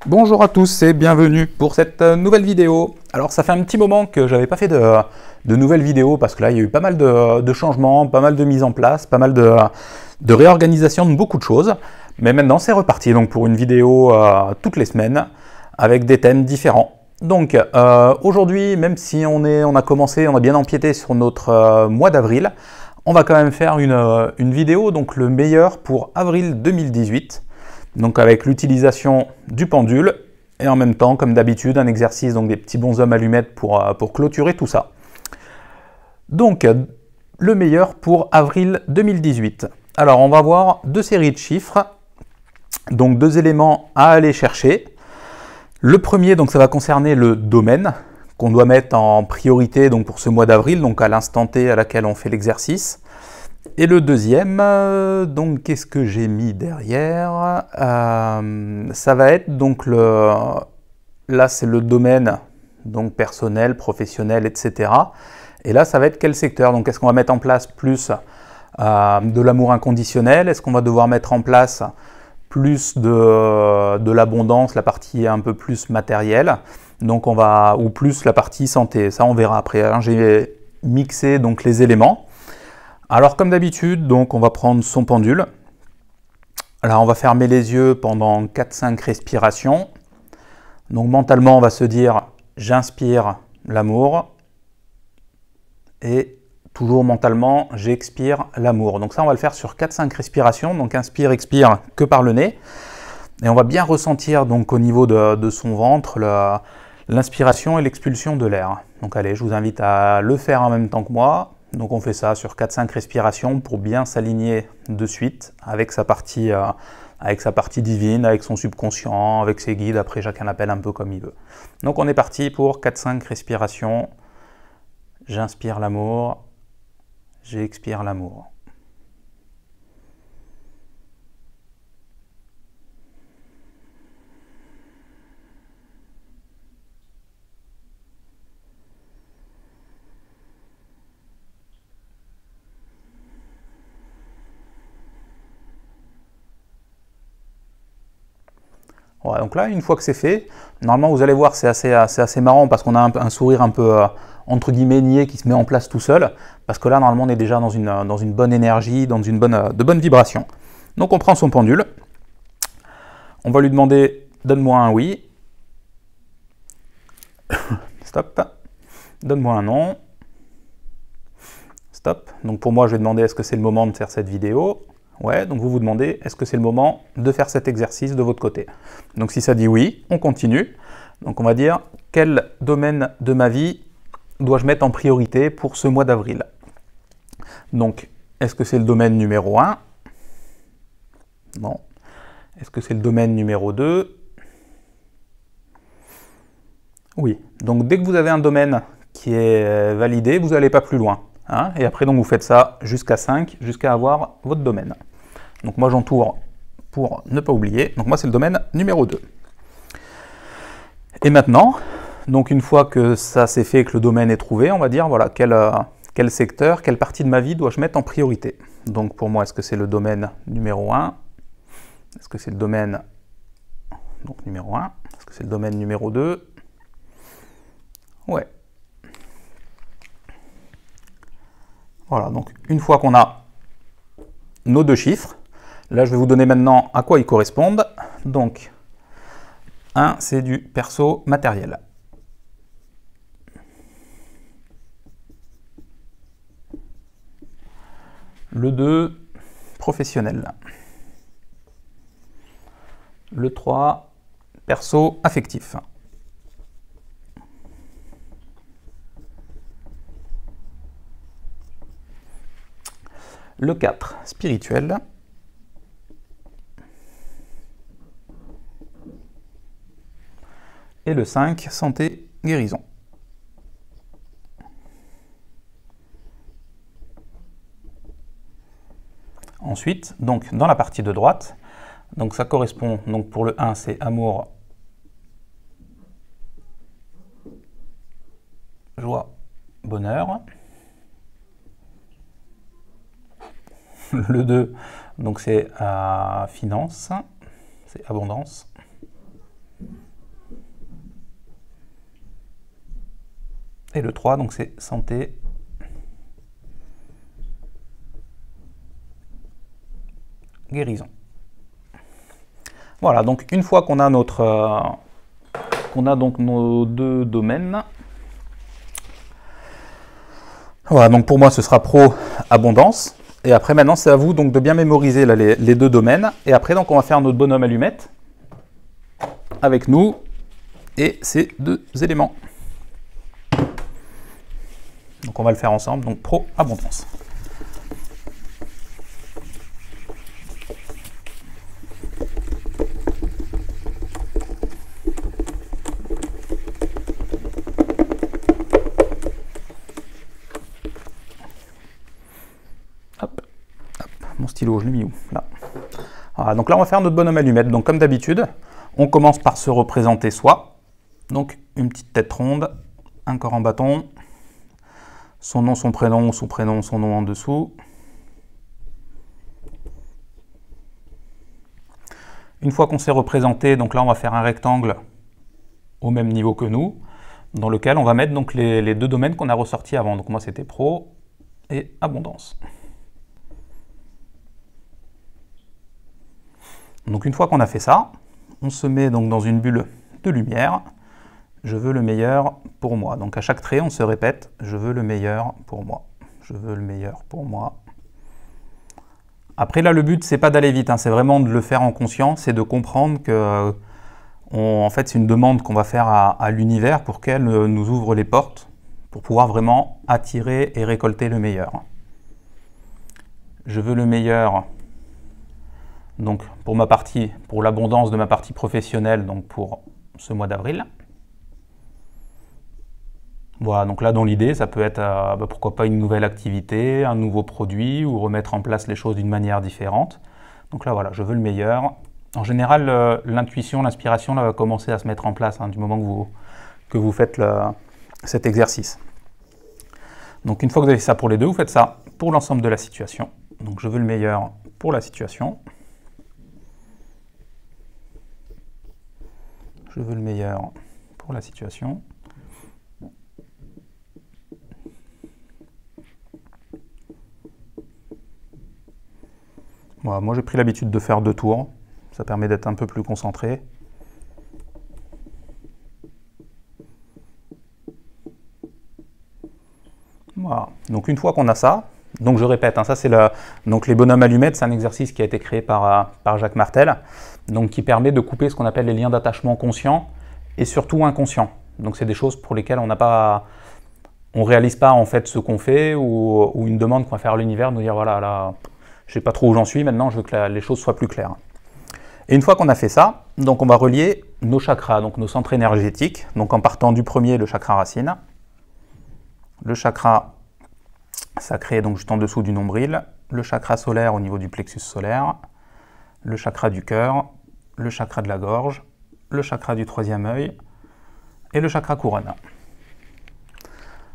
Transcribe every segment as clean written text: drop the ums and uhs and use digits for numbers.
Bonjour à tous et bienvenue pour cette nouvelle vidéo. Alors ça fait un petit moment que j'avais pas fait de nouvelles vidéos parce que là il y a eu pas mal de changements, pas mal de mise en place, pas mal de réorganisation de beaucoup de choses. Mais maintenant c'est reparti donc pour une vidéo toutes les semaines avec des thèmes différents. Donc aujourd'hui, même si on a bien empiété sur notre mois d'avril, on va quand même faire une vidéo, donc le meilleur pour avril 2018. Donc avec l'utilisation du pendule et en même temps, comme d'habitude, un exercice, donc des petits bonshommes allumettes pour clôturer tout ça. Donc, le meilleur pour avril 2018. Alors, on va voir deux séries de chiffres, donc deux éléments à aller chercher. Le premier, donc ça va concerner le domaine qu'on doit mettre en priorité donc pour ce mois d'avril, donc à l'instant T à laquelle on fait l'exercice. Et le deuxième, donc qu'est-ce que j'ai mis derrière? Ça va être donc là c'est le domaine donc personnel, professionnel, etc. Et là ça va être quel secteur? Donc est-ce qu'on va mettre en place plus de l'amour inconditionnel? Est-ce qu'on va devoir mettre en place plus de l'abondance, la partie un peu plus matérielle? Donc ou plus la partie santé, ça on verra après, hein. J'ai mixé donc les éléments. Alors comme d'habitude, donc on va prendre son pendule. Alors on va fermer les yeux pendant 4-5 respirations. Donc mentalement on va se dire j'inspire l'amour et toujours mentalement j'expire l'amour. Donc ça on va le faire sur 4-5 respirations. Donc inspire, expire que par le nez. Et on va bien ressentir donc au niveau de son ventre l'inspiration et l'expulsion de l'air. Donc allez, je vous invite à le faire en même temps que moi. Donc on fait ça sur 4-5 respirations pour bien s'aligner de suite avec sa partie divine, avec son subconscient, avec ses guides. Après, chacun l'appelle un peu comme il veut. Donc on est parti pour 4-5 respirations. J'inspire l'amour, j'expire l'amour. Voilà, donc là, une fois que c'est fait, normalement, vous allez voir, c'est assez marrant parce qu'on a un sourire un peu, entre guillemets, niais qui se met en place tout seul. Parce que là, normalement, on est déjà dans une bonne énergie, dans de bonnes vibrations. Donc, on prend son pendule. On va lui demander, donne-moi un oui. Stop. Donne-moi un non. Stop. Donc, pour moi, je vais demander, est-ce que c'est le moment de faire cette vidéo ? Ouais, donc vous vous demandez, est-ce que c'est le moment de faire cet exercice de votre côté? Donc si ça dit oui, on continue. Donc on va dire, quel domaine de ma vie dois-je mettre en priorité pour ce mois d'avril? Donc, est-ce que c'est le domaine numéro 1? Non. Est-ce que c'est le domaine numéro 2? Oui. Donc dès que vous avez un domaine qui est validé, vous n'allez pas plus loin. Hein, et après, donc, vous faites ça jusqu'à 5, jusqu'à avoir votre domaine. Donc moi, j'entoure pour ne pas oublier. Donc moi, c'est le domaine numéro 2. Et maintenant, donc une fois que ça c'est fait, que le domaine est trouvé, on va dire, voilà, quel secteur, quelle partie de ma vie dois-je mettre en priorité? Donc pour moi, est-ce que c'est le domaine numéro 1? Est-ce que c'est le domaine donc, numéro 1? Est-ce que c'est le domaine numéro 2? Ouais. Voilà, donc une fois qu'on a nos deux chiffres, là je vais vous donner maintenant à quoi ils correspondent. Donc, 1, c'est du perso matériel. Le 2, professionnel. Le 3, perso affectif. Le 4, spirituel. Et le 5, santé, guérison. Ensuite, donc dans la partie de droite, donc ça correspond, donc pour le 1, c'est amour, joie, bonheur. Le 2, donc c'est finance, c'est abondance. Et le 3, donc c'est santé, guérison. Voilà, donc une fois qu'on a donc nos deux domaines, voilà, donc pour moi ce sera pro abondance. Et après maintenant c'est à vous donc de bien mémoriser là, les deux domaines. Et après donc on va faire notre bonhomme allumette avec nous et ces deux éléments. Donc on va le faire ensemble, donc pro abondance. Hop, hop, mon stylo, je l'ai mis où? Là. Voilà, donc là on va faire notre bonhomme allumette. Donc comme d'habitude, on commence par se représenter soi. Donc une petite tête ronde, un corps en bâton, son nom, son prénom, son nom en dessous. Une fois qu'on s'est représenté, donc là on va faire un rectangle au même niveau que nous, dans lequel on va mettre donc les deux domaines qu'on a ressortis avant. Donc moi c'était pro et abondance. Donc une fois qu'on a fait ça, on se met donc dans une bulle de lumière. Je veux le meilleur pour moi. Donc à chaque trait, on se répète, je veux le meilleur pour moi. Je veux le meilleur pour moi. Après là, le but, c'est pas d'aller vite, hein, c'est vraiment de le faire en conscience et de comprendre que en fait, c'est une demande qu'on va faire à l'univers pour qu'elle nous ouvre les portes pour pouvoir vraiment attirer et récolter le meilleur. Je veux le meilleur. Donc pour ma partie, pour l'abondance de ma partie professionnelle, donc pour ce mois d'avril. Voilà, donc là dans l'idée, ça peut être pourquoi pas une nouvelle activité, un nouveau produit ou remettre en place les choses d'une manière différente. Donc là voilà, je veux le meilleur. En général, l'intuition, l'inspiration va commencer à se mettre en place du moment que vous faites cet exercice. Donc une fois que vous avez ça pour les deux, vous faites ça pour l'ensemble de la situation. Donc je veux le meilleur pour la situation. Je veux le meilleur pour la situation. Voilà, moi j'ai pris l'habitude de faire 2 tours. Ça permet d'être un peu plus concentré. Voilà. Donc une fois qu'on a ça, donc je répète, ça c'est donc les bonhommes allumettes, c'est un exercice qui a été créé par Jacques Martel, donc qui permet de couper ce qu'on appelle les liens d'attachement conscients et surtout inconscients. Donc c'est des choses pour lesquelles on réalise pas en fait ce qu'on fait ou une demande qu'on va faire à l'univers, nous dire voilà là, je sais pas trop où j'en suis, maintenant je veux que les choses soient plus claires. Et une fois qu'on a fait ça, donc on va relier nos chakras, donc nos centres énergétiques, donc en partant du premier, le chakra racine, le chakra sacré, donc juste en dessous du nombril, le chakra solaire au niveau du plexus solaire, le chakra du cœur, le chakra de la gorge, le chakra du 3e œil et le chakra couronne.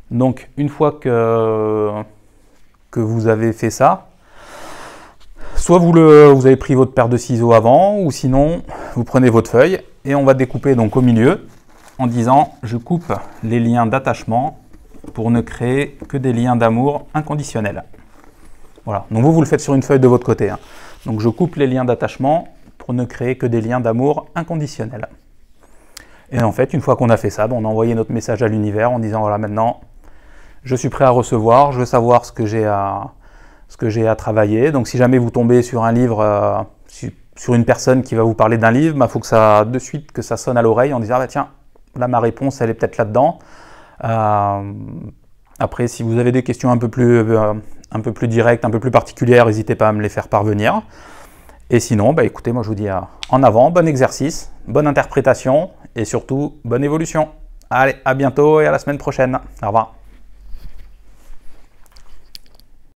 Donc une fois que vous avez fait ça, soit vous avez pris votre paire de ciseaux avant, ou sinon vous prenez votre feuille et on va découper donc au milieu en disant je coupe les liens d'attachement pour ne créer que des liens d'amour inconditionnels. Voilà, donc vous le faites sur une feuille de votre côté. Donc je coupe les liens d'attachement pour ne créer que des liens d'amour inconditionnels. Et en fait, une fois qu'on a fait ça, on a envoyé notre message à l'univers en disant voilà, maintenant je suis prêt à recevoir, je veux savoir ce que j'ai à travailler. Donc si jamais vous tombez sur un livre, sur une personne qui va vous parler d'un livre, faut que ça de suite que ça sonne à l'oreille en disant ah, tiens, là ma réponse elle est peut-être là-dedans. Après, si vous avez des questions un peu plus directes, un peu plus particulières, n'hésitez pas à me les faire parvenir. Et sinon, écoutez, moi je vous dis en avant, bon exercice, bonne interprétation et surtout bonne évolution. Allez, à bientôt et à la semaine prochaine. Au revoir.